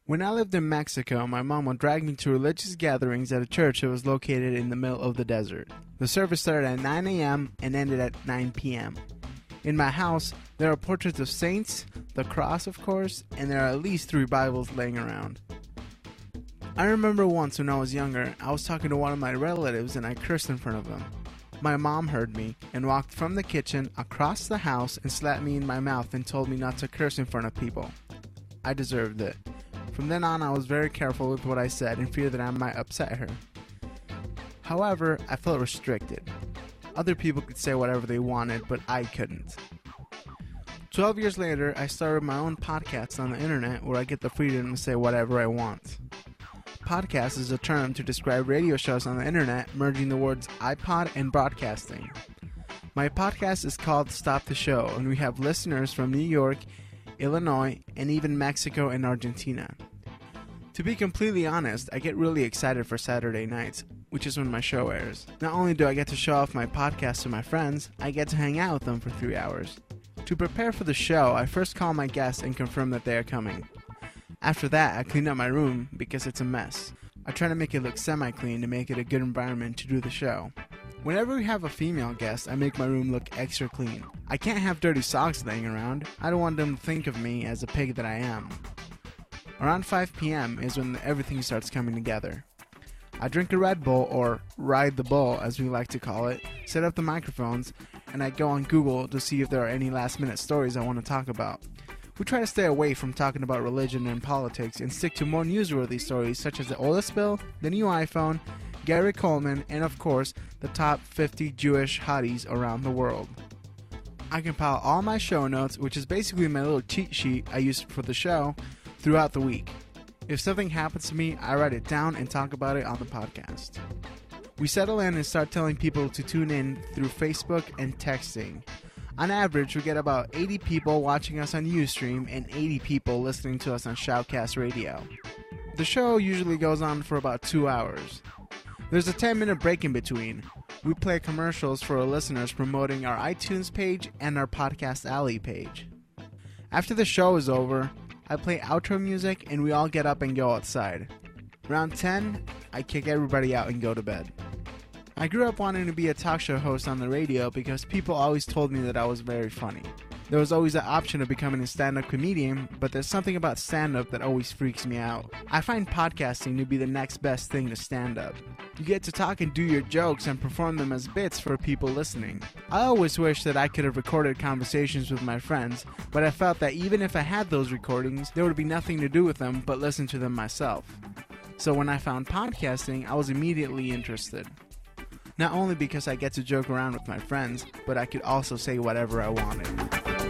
When I lived in Mexico, my mom would drag me to religious gatherings at a church that was located in the middle of the desert. The service started at 9 a.m. and ended at 9 p.m. In my house, there are portraits of saints, the cross of course, and there are at least 3 Bibles laying around. I remember once when I was younger, I was talking to one of my relatives and I cursed in front of them. My mom heard me and walked from the kitchen across the house and slapped me in my mouth and told me not to curse in front of people. I deserved it. From then on, I was very careful with what I said in fear that I might upset her. However, I felt restricted. Other people could say whatever they wanted, but I couldn't. 12 years later, I started my own podcast on the internet where I get the freedom to say whatever I want. Podcast is a term to describe radio shows on the internet, merging the words iPod and broadcasting. My podcast is called Stop the Show, and we have listeners from New York, Illinois, and even Mexico and Argentina. To be completely honest, I get really excited for Saturday nights, which is when my show airs. Not only do I get to show off my podcast to my friends, I get to hang out with them for 3 hours. To prepare for the show, I first call my guests and confirm that they are coming. After that, I clean up my room because it's a mess. I try to make it look semi-clean to make it a good environment to do the show. Whenever we have a female guest, I make my room look extra clean. I can't have dirty socks laying around. I don't want them to think of me as a pig that I am. Around 5 p.m. is when everything starts coming together. I drink a Red Bull, or ride the bull as we like to call it, set up the microphones, and I go on Google to see if there are any last-minute stories I want to talk about. We try to stay away from talking about religion and politics and stick to more newsworthy stories such as the oil spill, the new iPhone, Gary Coleman, and of course, the top 50 Jewish hotties around the world. I compile all my show notes, which is basically my little cheat sheet I use for the show, throughout the week. If something happens to me, I write it down and talk about it on the podcast. We settle in and start telling people to tune in through Facebook and texting. On average, we get about 80 people watching us on Ustream and 80 people listening to us on Shoutcast Radio. The show usually goes on for about 2 hours. There's a 10-minute break in between. We play commercials for our listeners promoting our iTunes page and our Podcast Alley page. After the show is over, I play outro music and we all get up and go outside. Around 10, I kick everybody out and go to bed. I grew up wanting to be a talk show host on the radio because people always told me that I was very funny. There was always the option of becoming a stand-up comedian, but there's something about stand-up that always freaks me out. I find podcasting to be the next best thing to stand-up. You get to talk and do your jokes and perform them as bits for people listening. I always wish that I could have recorded conversations with my friends, but I felt that even if I had those recordings, there would be nothing to do with them but listen to them myself. So when I found podcasting, I was immediately interested. Not only because I get to joke around with my friends, but I could also say whatever I wanted.